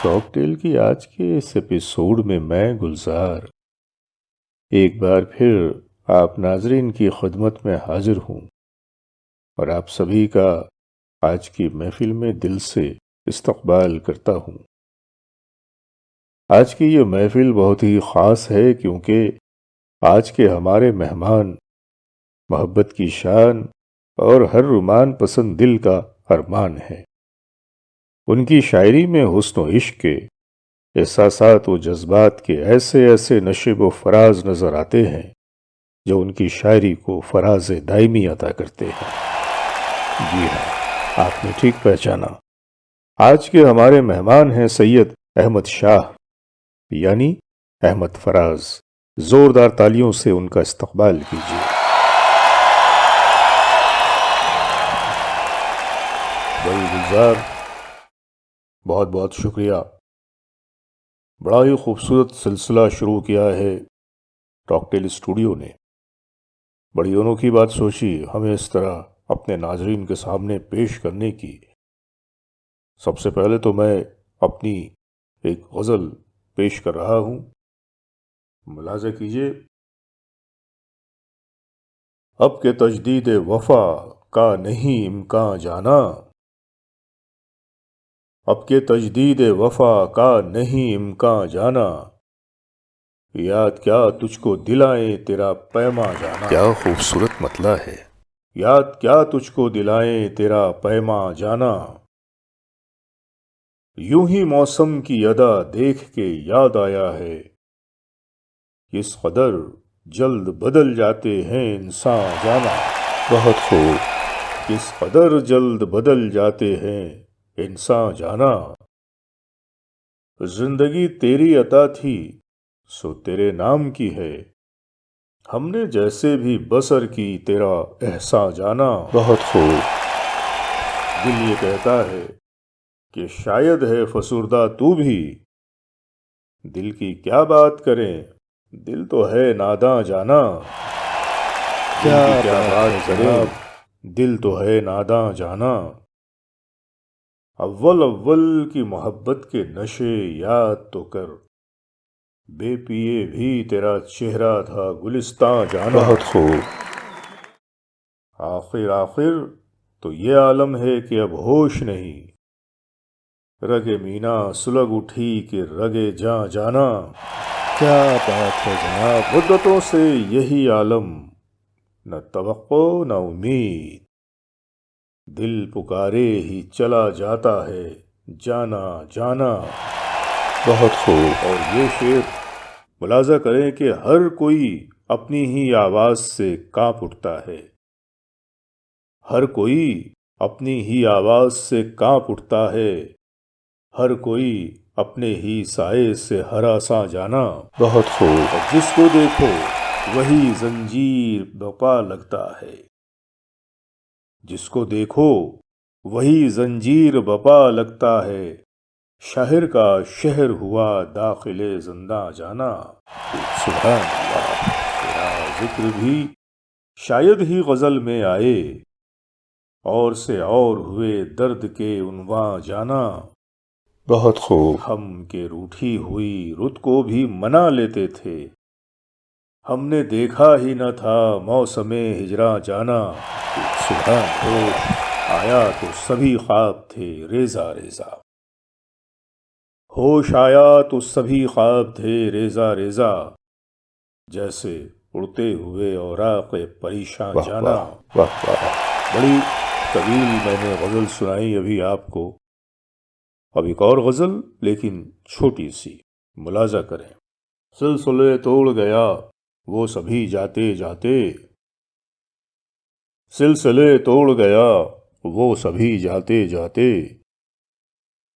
کاک ٹیل کی آج کے اس ایپیسوڈ میں میں گلزار ایک بار پھر آپ ناظرین کی خدمت میں حاضر ہوں اور آپ سبھی کا آج کی محفل میں دل سے استقبال کرتا ہوں۔ آج کی یہ محفل بہت ہی خاص ہے کیونکہ آج کے ہمارے مہمان محبت کی شان اور ہر رومان پسند دل کا ارمان ہے۔ ان کی شاعری میں حسن و عشق کے احساسات و جذبات کے ایسے ایسے نشیب و فراز نظر آتے ہیں جو ان کی شاعری کو فراز دائمی عطا کرتے ہیں۔ جی ہاں، آپ نے ٹھیک پہچانا، آج کے ہمارے مہمان ہیں سید احمد شاہ یعنی احمد فراز۔ زوردار تالیوں سے ان کا استقبال کیجیے۔ بھائی گلزار، بہت بہت شکریہ۔ بڑا ہی خوبصورت سلسلہ شروع کیا ہے کاک ٹیل اسٹوڈیو نے۔ بڑی انوکھی بات سوچی ہمیں اس طرح اپنے ناظرین کے سامنے پیش کرنے کی۔ سب سے پہلے تو میں اپنی ایک غزل پیش کر رہا ہوں، ملاحظہ کیجیے۔ اب کے تجدید وفا کا نہیں امکان جانا، اب کے تجدید وفا کا نہیں امکان جانا، یاد کیا تجھ کو دلائیں تیرا پیما جانا۔ کیا خوبصورت مطلع ہے۔ یاد کیا تجھ کو دلائیں تیرا پیما جانا، یوں ہی موسم کی ادا دیکھ کے یاد آیا ہے، کس قدر جلد بدل جاتے ہیں انسان جانا۔ بہت خوب۔ کس قدر جلد بدل جاتے ہیں انسان جانا، زندگی تیری عطا تھی سو تیرے نام کی ہے، ہم نے جیسے بھی بسر کی تیرا احسان جانا۔ بہت خوب۔ دل یہ کہتا ہے کہ شاید ہے فسردہ تو بھی، دل کی کیا بات کریں دل تو ہے ناداں جانا۔ کیا بات کریں دل تو ہے ناداں جانا، اول اول کی محبت کے نشے یاد تو کر، بے پیے بھی تیرا چہرہ تھا گلستاں جانا۔ بہت خوب۔ آخر آخر تو یہ عالم ہے کہ اب ہوش نہیں، رگ مینا سلگ اٹھی کہ رگ جاں جانا۔ کیا بات ہے جناب، مدتوں سے یہی عالم، نہ توقع نہ امید، دل پکارے ہی چلا جاتا ہے جانا جانا۔ بہت خوب۔ اور یہ شعر ملاحظہ کریں کہ ہر کوئی اپنی ہی آواز سے کانپ اٹھتا ہے، ہر کوئی اپنی ہی آواز سے کانپ اٹھتا ہے، ہر کوئی اپنے ہی سائے سے ہراساں جانا۔ بہت خوب۔ اور جس کو دیکھو وہی زنجیر بپا لگتا ہے، جس کو دیکھو وہی زنجیر بپا لگتا ہے، شہر کا شہر ہوا داخل زنداں جانا۔ سبحان اللہ۔ تیرا ذکر بھی شاید ہی غزل میں آئے، اور سے اور ہوئے درد کے عنواں جانا۔ بہت خوب۔ ہم کے روٹھی ہوئی رت کو بھی منا لیتے تھے، ہم نے دیکھا ہی نہ تھا موسم ہجراں جانا۔ سبحان اللہ۔ آیا تو سبھی خواب تھے ریزہ ریزہ، ہوش آیا تو سبھی خواب تھے ریزہ ریزہ، جیسے اڑتے ہوئے اوراق پریشاں جانا۔ واہ واہ۔ بڑی طویل میں نے غزل سنائی ابھی آپ کو، اب ایک اور غزل لیکن چھوٹی سی، ملاحظہ کریں۔ سلسلے توڑ گیا وہ سبھی جاتے جاتے، سلسلے توڑ گیا وہ سبھی جاتے جاتے،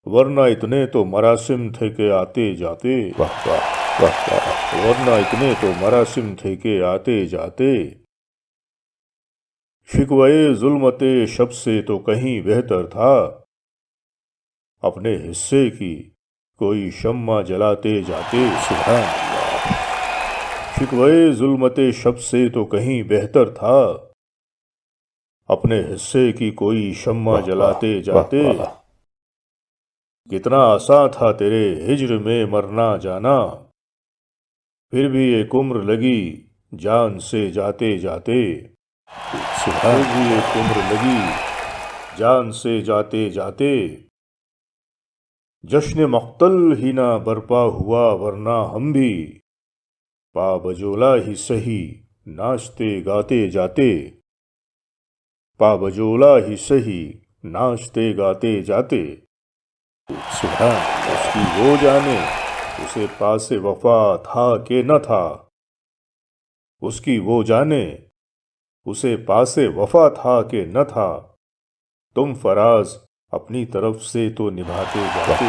ورنہ اتنے تو مراسم تھے کہ آتے جاتے۔ واہ واہ واہ واہ۔ ورنہ اتنے تو مراسم تھے کہ آتے جاتے، شکوے ظلمت شب سے تو کہیں بہتر تھا، اپنے حصے کی کوئی شمع جلاتے جاتے۔ سبحان اللہ۔ شکوے ظلمت شب سے تو کہیں بہتر تھا، اپنے حصے کی کوئی شمع جلاتے جاتے، کتنا آسان تھا تیرے ہجر میں مرنا جانا، پھر بھی ایک عمر لگی جان سے جاتے جاتے، پھر بھی ایک عمر لگی جان سے جاتے جاتے، جشن مقتل ہی نہ برپا ہوا ورنہ ہم بھی پا بجولا ہی سہی ناچتے گاتے جاتے، پا بجولا ہی سہی ناچتے گاتے جاتے، اس کی وہ جانے اسے پاس وفا تھا کہ نہ تھا، اس کی وہ جانے اسے پاس وفا تھا کہ نہ تھا، تم فراز اپنی طرف سے تو نبھاتے جاتے،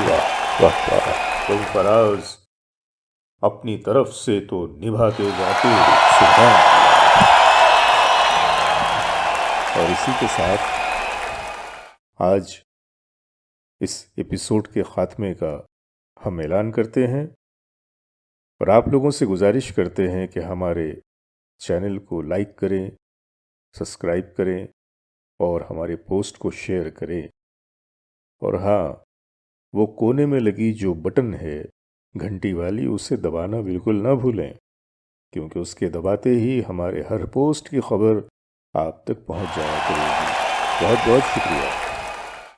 تم فراز اپنی طرف سے تو نبھاتے جاتے۔ اور اسی کے ساتھ آج اس ایپیسوڈ کے خاتمے کا ہم اعلان کرتے ہیں، اور آپ لوگوں سے گزارش کرتے ہیں کہ ہمارے چینل کو لائک کریں، سبسکرائب کریں اور ہمارے پوسٹ کو شیئر کریں، اور ہاں، وہ کونے میں لگی جو بٹن ہے گھنٹی والی، اسے دبانا بالکل نہ بھولیں، کیونکہ اس کے دباتے ہی ہمارے ہر پوسٹ کی خبر آپ تک پہنچ جایا کرے گی۔ بہت بہت شکریہ۔